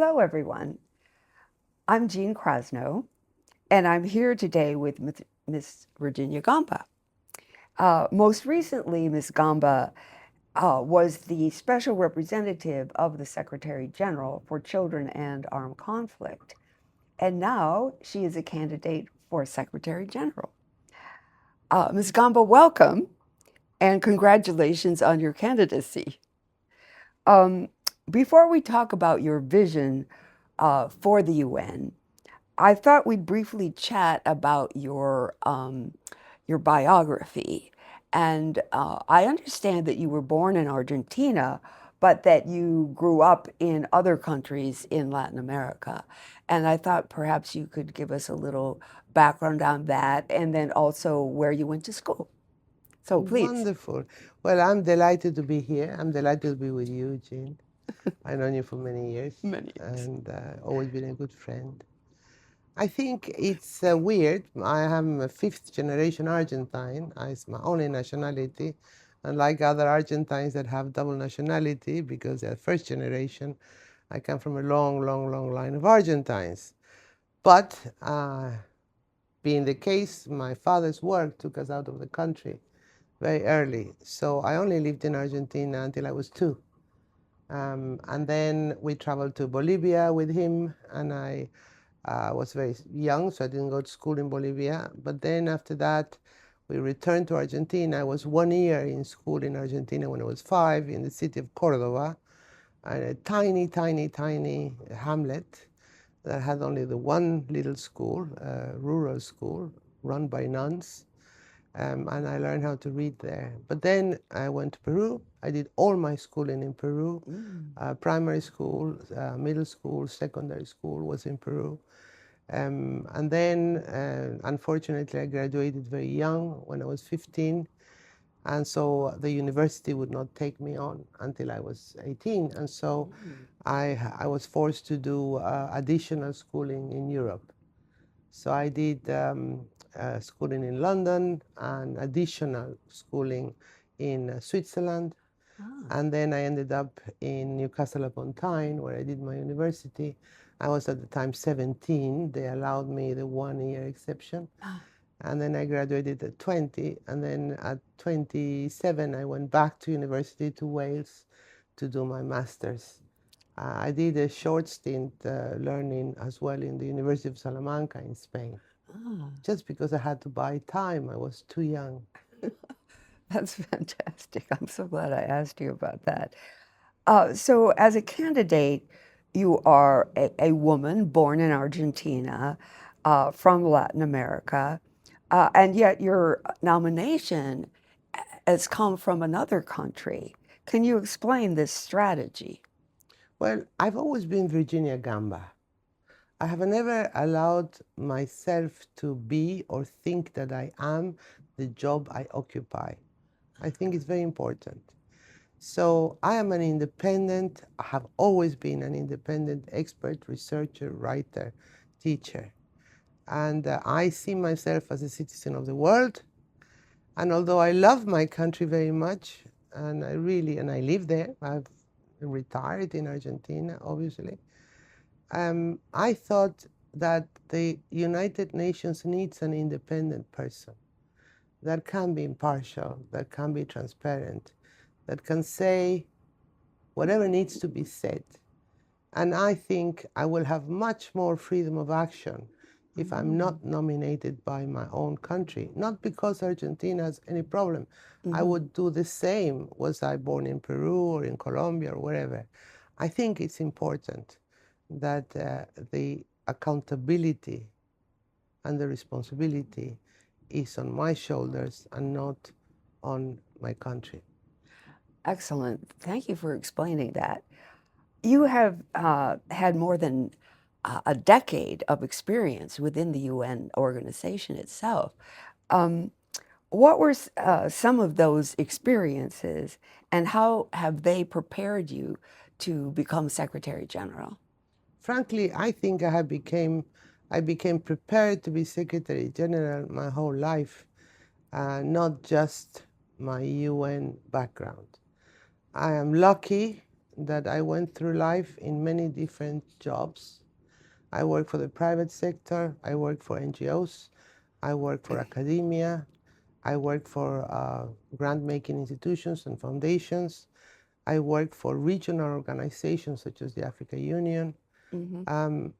Hello, everyone. I'm Jean Krasno, and I'm here today with Miss Virginia Gamba. Most recently, Miss Gamba was the special representative of the Secretary General for Children and Armed Conflict, and now she is a candidate for Secretary General. Ms. Gamba, welcome, and congratulations on your candidacy. Um, Before we talk about your vision for the UN, I thought we'd briefly chat about your biography. And I understand that you were born in Argentina, but that you grew up in other countries in Latin America. And I thought perhaps you could give us a little background on that and then also where you went to school. So please. Wonderful. Well, I'm delighted to be here. I'm delighted to be with you, Jean. I've known you for many years. Many years. And always been a good friend. I think it's weird. I am a fifth generation Argentine. It's my only nationality. Unlike other Argentines that have double nationality because they're first generation, I come from a long, long, long line of Argentines. But being the case, my father's work took us out of the country very early. So I only lived in Argentina until I was 2. And then we traveled to Bolivia with him, and I was very young, so I didn't go to school in Bolivia. But then after that, we returned to Argentina. I was 1 year in school in Argentina when I was 5 in the city of Córdoba, a tiny, tiny, tiny hamlet that had only the one little school, rural school, run by nuns. And I learned how to read there. But then I went to Peru. I did all my schooling in Peru. Primary school, middle school, secondary school was in Peru. And then, unfortunately, I graduated very young when I was 15. And so the university would not take me on until I was 18. And so I was forced to do additional schooling in Europe. So I did schooling in London and additional schooling in Switzerland. And then I ended up in Newcastle upon Tyne, where I did my university. I was at the time 17. They allowed me the 1 year exception. And then I graduated at 20. And then at 27, I went back to university to Wales to do my master's. I did a short stint learning as well in the University of Salamanca in Spain. Just because I had to buy time. I was too young. That's fantastic. I'm so glad I asked you about that. So, as a candidate, you are a woman born in Argentina from Latin America, and yet your nomination has come from another country. Can you explain this strategy? Well, I've always been Virginia Gamba. I have never allowed myself to be or think that I am the job I occupy. I think it's very important. So I am an independent, I have always been an independent expert, researcher, writer, teacher. And I see myself as a citizen of the world. And although I love my country very much, and I live there, I've retired in Argentina, obviously. I thought that the United Nations needs an independent person that can be impartial, that can be transparent, that can say whatever needs to be said. And I think I will have much more freedom of action if I'm not nominated by my own country. Not because Argentina has any problem. I would do the same was I born in Peru or in Colombia or wherever. I think it's important that the accountability and the responsibility is on my shoulders and not on my country. Excellent. Thank you for explaining that. You have had more than a decade of experience within the UN organization itself. What were some of those experiences, and how have they prepared you to become Secretary General? Frankly, I think I became prepared to be Secretary General my whole life, not just my UN background. I am lucky that I went through life in many different jobs. I work for the private sector, I work for NGOs, I work for academia, I work for grant-making institutions and foundations. I work for regional organizations such as the Africa Union.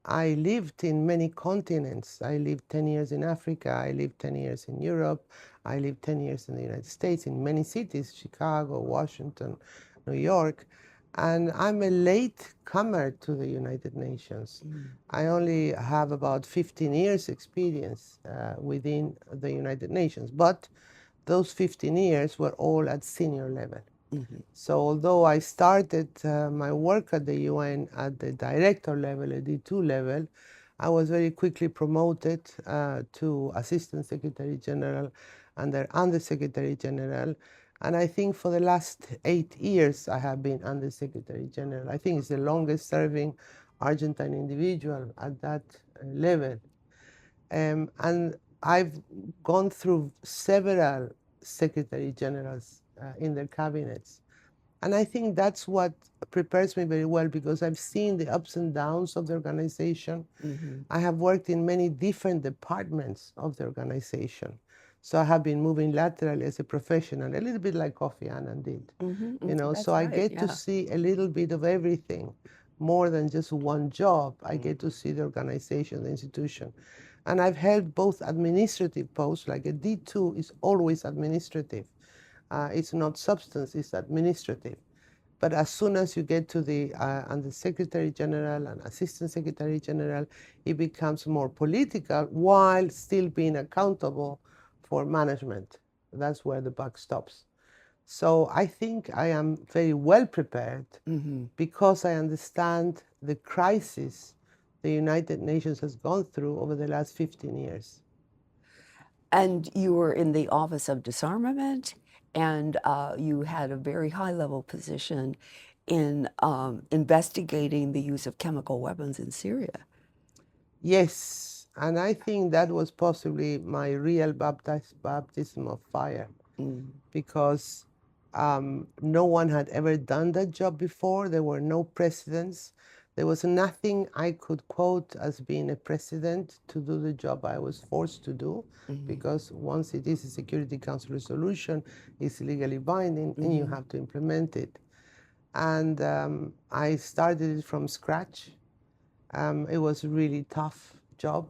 I lived in many continents. I lived 10 years in Africa, I lived 10 years in Europe, I lived 10 years in the United States, in many cities, Chicago, Washington, New York. And I'm a late comer to the United Nations. I only have about 15 years experience within the United Nations, but those 15 years were all at senior level. So although I started my work at the UN at the director level, a D2 level, I was very quickly promoted to Assistant Secretary General and then Under Secretary General. And I think for the last 8 years, I have been Under Secretary General. I think it's the longest serving Argentine individual at that level. And I've gone through several Secretary Generals in their cabinets. And I think that's what prepares me very well, because I've seen the ups and downs of the organization. I have worked in many different departments of the organization. So I have been moving laterally as a professional, a little bit like Kofi Annan did. So I get to see a little bit of everything, more than just one job. I get to see the organization, the institution. And I've held both administrative posts, like a D2 is always administrative. It's not substance, it's administrative. But as soon as you get to the Under Secretary General and Assistant Secretary General, it becomes more political while still being accountable for management. That's where the buck stops. So I think I am very well prepared because I understand the crisis the United Nations has gone through over the last 15 years. And you were in the Office of Disarmament, and you had a very high-level position in investigating the use of chemical weapons in Syria. Yes, and I think that was possibly my real baptism of fire, because no one had ever done that job before. There were no precedents. There was nothing I could quote as being a precedent to do the job I was forced to do, because once it is a Security Council resolution, it's legally binding, and you have to implement it. And I started it from scratch. It was a really tough job,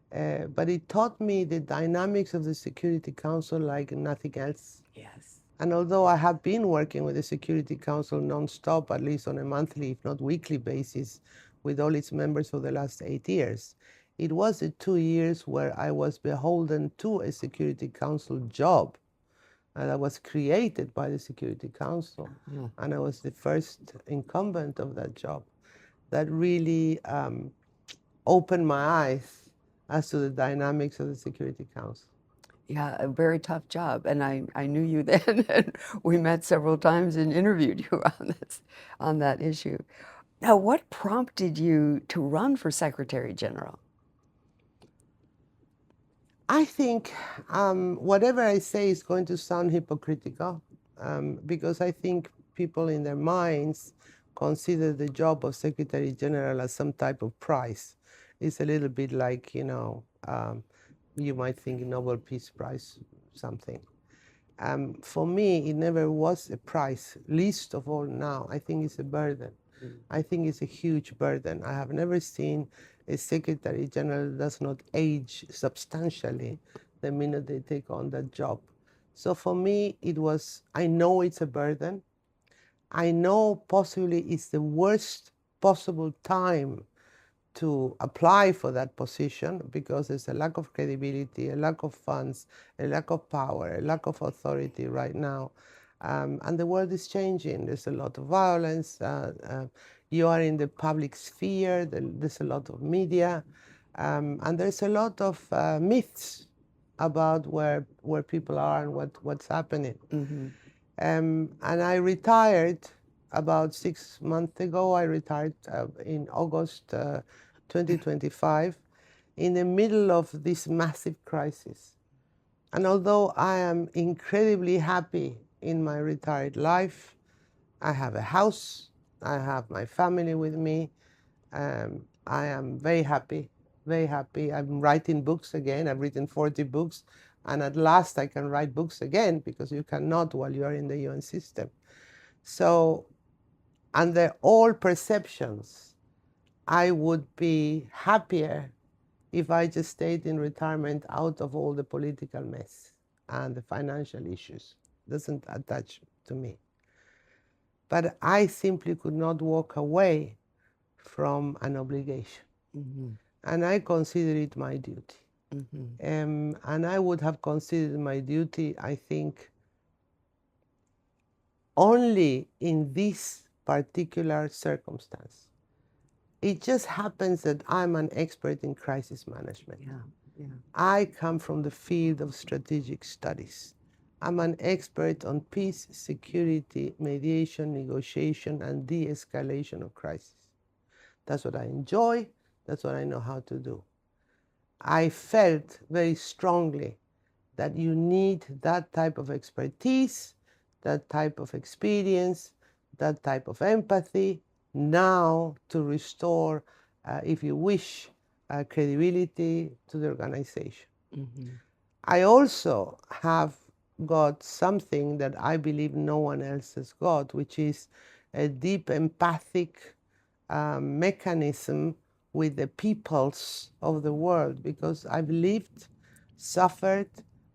but it taught me the dynamics of the Security Council like nothing else. Yes. And although I have been working with the Security Council nonstop, at least on a monthly, if not weekly basis, with all its members for the last 8 years, it was the 2 years where I was beholden to a Security Council job that was created by the Security Council. And I was the first incumbent of that job. That really opened my eyes as to the dynamics of the Security Council. Yeah, a very tough job. And I knew you then, and we met several times and interviewed you on that issue. Now, what prompted you to run for Secretary General? I think whatever I say is going to sound hypocritical, because I think people in their minds consider the job of Secretary General as some type of prize. It's a little bit like, you might think Nobel Peace Prize, something. For me, it never was a prize, least of all now. I think it's a burden. I think it's a huge burden. I have never seen a Secretary General that does not age substantially the minute they take on that job. So for me, it was, I know it's a burden. I know possibly it's the worst possible time to apply for that position, because there's a lack of credibility, a lack of funds, a lack of power, a lack of authority right now. And the world is changing. There's a lot of violence. You are in the public sphere. There's a lot of media. And there's a lot of myths about where people are and what's happening. And I retired about 6 months ago. I retired in August 2025, in the middle of this massive crisis. And although I am incredibly happy in my retired life, I have a house, I have my family with me. I am very happy, very happy. I'm writing books again. I've written 40 books, and at last I can write books again, because you cannot while you are in the UN system. So, under all perceptions, I would be happier if I just stayed in retirement out of all the political mess and the financial issues. Doesn't attach to me. But I simply could not walk away from an obligation. Mm-hmm. And I consider it my duty. Mm-hmm. And I would have considered my duty, I think, only in this particular circumstance. It just happens that I'm an expert in crisis management. Yeah. Yeah. I come from the field of strategic studies. I'm an expert on peace, security, mediation, negotiation, and de-escalation of crisis. That's what I enjoy. That's what I know how to do. I felt very strongly that you need that type of expertise, that type of experience, that type of empathy now to restore, if you wish, credibility to the organization. Mm-hmm. I also have got something that I believe no one else has got, which is a deep empathic mechanism with the peoples of the world, because I've lived, suffered,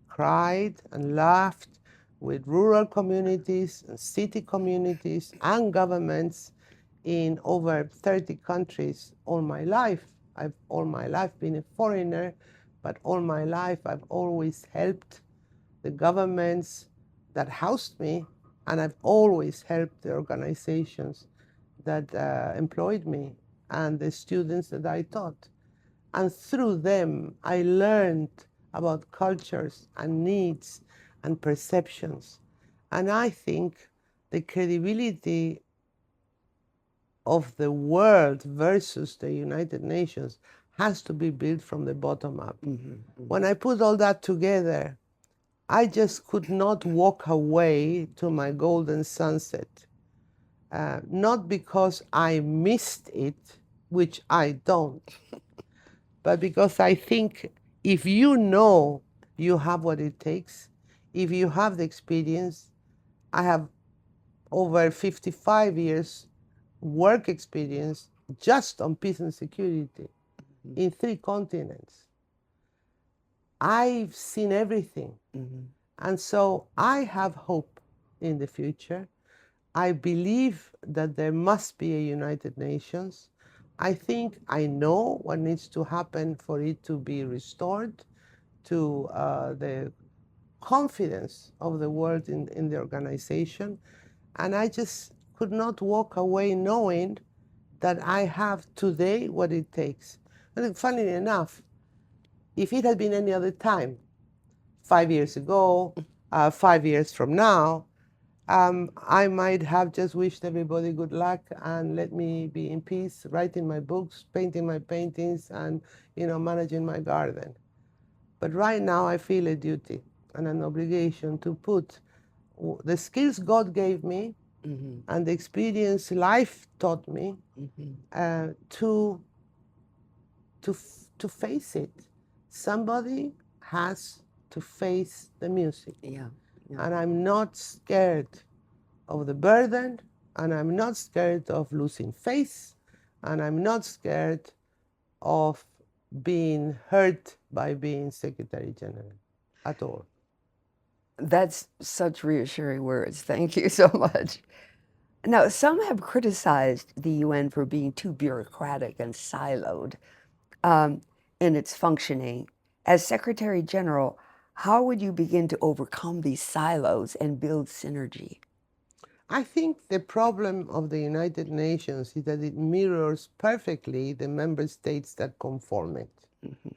cried, and laughed with rural communities and city communities and governments in over 30 countries all my life. I've all my life been a foreigner, but all my life I've always helped the governments that housed me, and I've always helped the organizations that employed me and the students that I taught. And through them, I learned about cultures and needs and perceptions. And I think the credibility of the world versus the United Nations has to be built from the bottom up. Mm-hmm. Mm-hmm. When I put all that together, I just could not walk away to my golden sunset. Not because I missed it, which I don't, but because I think if you know you have what it takes, if you have the experience, I have over 55 years work experience just on peace and security in 3 continents. I've seen everything. Mm-hmm. And so I have hope in the future. I believe that there must be a United Nations. I think I know what needs to happen for it to be restored to the confidence of the world in the organization. And I just could not walk away knowing that I have today what it takes. And funnily enough, if it had been any other time, 5 years ago, 5 years from now, I might have just wished everybody good luck and let me be in peace, writing my books, painting my paintings, and managing my garden. But right now I feel a duty and an obligation to put the skills God gave me Mm-hmm. and the experience life taught me Mm-hmm. to face it. Somebody has to face the music. Yeah. Yeah. And I'm not scared of the burden, and I'm not scared of losing face, and I'm not scared of being hurt by being Secretary General at all. That's such reassuring words. Thank you so much. Now, some have criticized the UN for being too bureaucratic and siloed in its functioning. As Secretary General, how would you begin to overcome these silos and build synergy? I think the problem of the United Nations is that it mirrors perfectly the member states that conform it. Mm-hmm.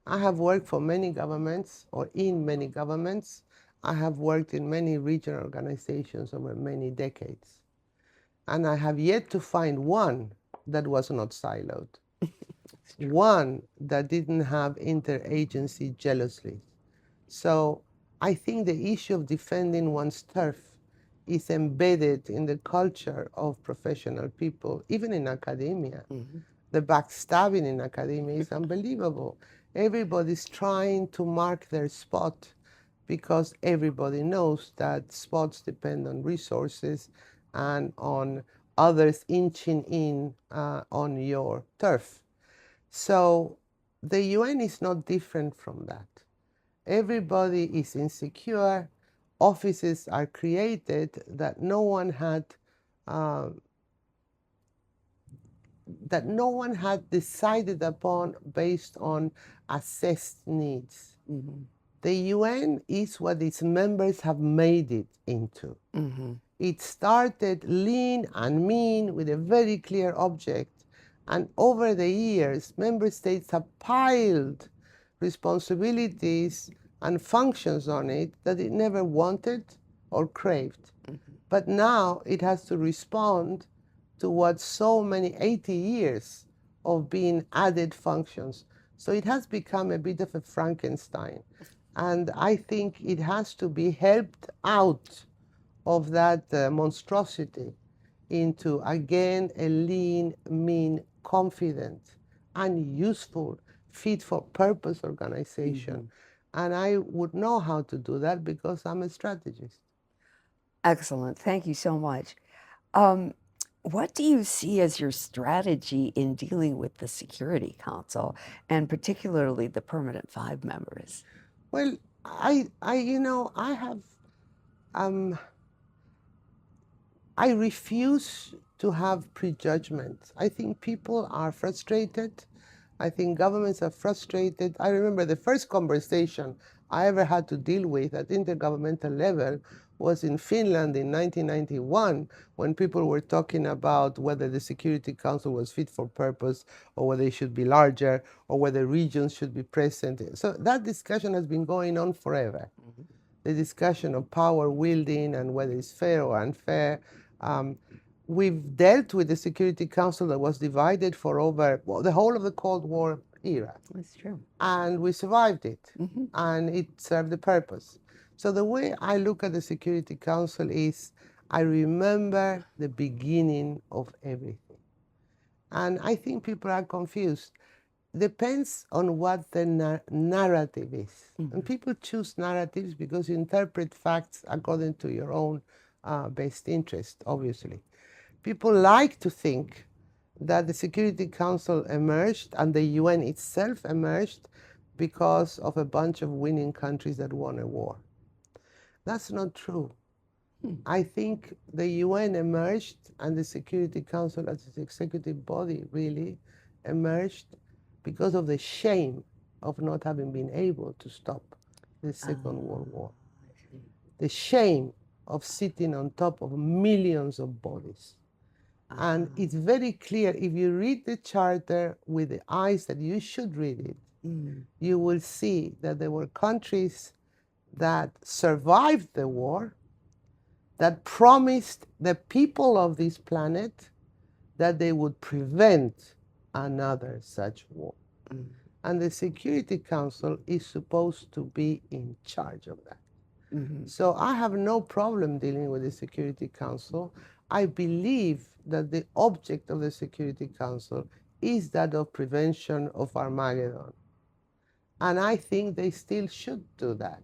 I have worked for many governments, or in many governments. I have worked in many regional organizations over many decades. And I have yet to find one that was not siloed. One that didn't have interagency jealousy. So I think the issue of defending one's turf is embedded in the culture of professional people, even in academia. The backstabbing in academia is unbelievable. Everybody's trying to mark their spot because everybody knows that spots depend on resources and on others inching in on your turf. So the UN is not different from that. Everybody is insecure. Offices are created that no one had decided upon based on assessed needs. The UN is what its members have made it into. It started lean and mean with a very clear object. And over the years, member states have piled responsibilities and functions on it that it never wanted or craved. But now it has to respond to what so many 80 years of being added functions. So it has become a bit of a Frankenstein. And I think it has to be helped out of that monstrosity into, again, a lean, mean, confident, and useful, fit-for-purpose organization. And I would know how to do that because I'm a strategist. Excellent. Thank you so much. What do you see as your strategy in dealing with the Security Council, and particularly the permanent 5 members? Well, I refuse to have prejudgments. I think people are frustrated. I think governments are frustrated. I remember the first conversation I ever had to deal with at intergovernmental level was in Finland in 1991, when people were talking about whether the Security Council was fit for purpose, or whether it should be larger, or whether regions should be present. So that discussion has been going on forever. The discussion of power wielding and whether it's fair or unfair. We've dealt with the Security Council that was divided for over the whole of the Cold War era. That's true. And we survived it, and it served the purpose. So the way I look at the Security Council is, I remember the beginning of everything. And I think people are confused. Depends on what the narrative is. And people choose narratives because you interpret facts according to your own best interest, obviously. People like to think that the Security Council emerged and the UN itself emerged because of a bunch of winning countries that won a war. That's not true. I think the UN emerged, and the Security Council as its executive body really emerged because of the shame of not having been able to stop the Second World War. The shame of sitting on top of millions of bodies. And it's very clear, if you read the charter with the eyes that you should read it, you will see that there were countries that survived the war, that promised the people of this planet that they would prevent another such war. And the Security Council is supposed to be in charge of that. So I have no problem dealing with the Security Council. I believe that the object of the Security Council is that of prevention of Armageddon. And I think they still should do that.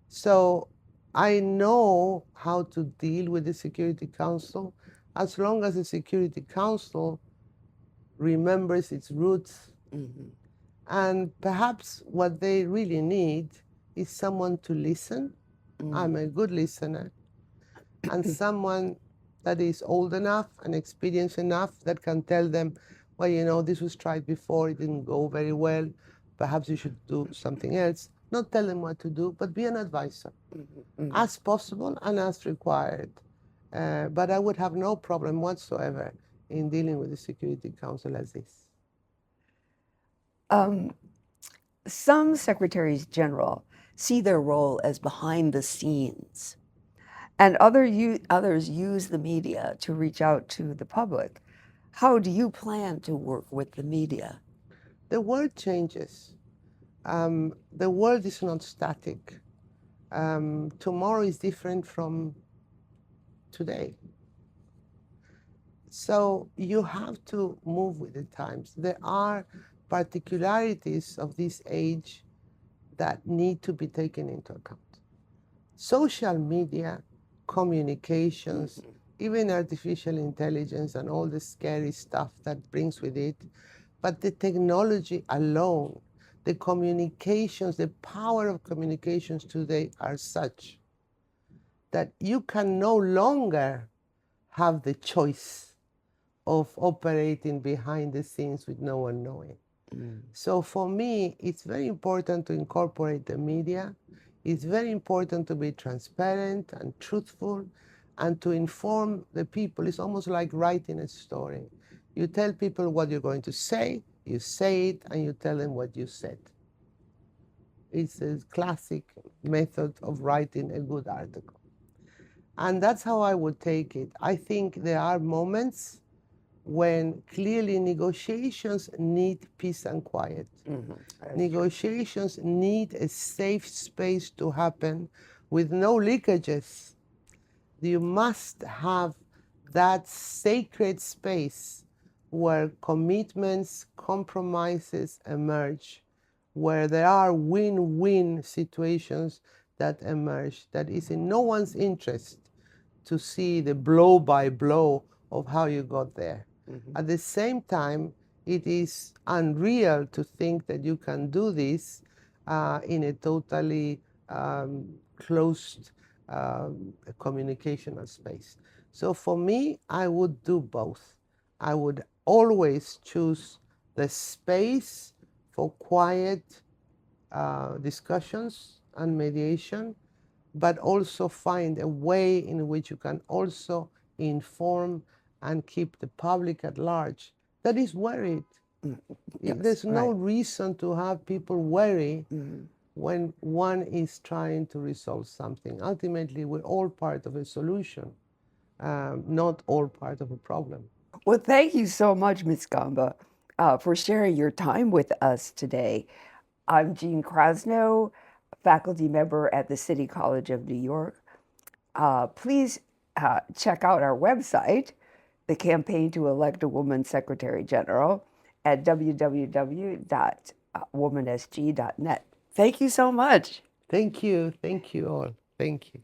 So I know how to deal with the Security Council as long as the Security Council remembers its roots. And perhaps what they really need is someone to listen. I'm a good listener. And someone that is old enough and experienced enough that can tell them, well, you know, this was tried before, it didn't go very well. Perhaps you should do something else. Not tell them what to do, but be an advisor as possible and as required. But I would have no problem whatsoever in dealing with the Security Council as this. Some secretaries general see their role as behind the scenes, and others use the media to reach out to the public. How do you plan to work with the media? The world changes. The world is not static. Tomorrow is different from today. So you have to move with the times. There are particularities of this age that need to be taken into account. Social media, communications, even artificial intelligence and all the scary stuff that brings with it, but the technology alone, the communications, the power of communications today are such that you can no longer have the choice of operating behind the scenes with no one knowing. So for me, it's very important to incorporate the media. It's very important to be transparent and truthful and to inform the people. It's almost like writing a story. You tell people what you're going to say it, and you tell them what you said. It's a classic method of writing a good article. And that's how I would take it. I think there are moments when clearly negotiations need peace and quiet. Negotiations need a safe space to happen with no leakages. You must have that sacred space where commitments, compromises emerge, where there are win-win situations that emerge, that is in no one's interest to see the blow by blow of how you got there. At the same time, it is unreal to think that you can do this in a totally closed communicational space. So for me, I would do both. I would always choose the space for quiet discussions and mediation, but also find a way in which you can also inform and keep the public at large that is worried. Yes, There's no right. reason to have people worry when one is trying to resolve something. Ultimately, we're all part of a solution, not all part of a problem. Well, thank you so much, Ms. Gamba, for sharing your time with us today. I'm Jean Krasno, faculty member at the City College of New York. Please check out our website, the campaign to elect a woman secretary general, at www.womansg.net. Thank you so much. Thank you all. Thank you.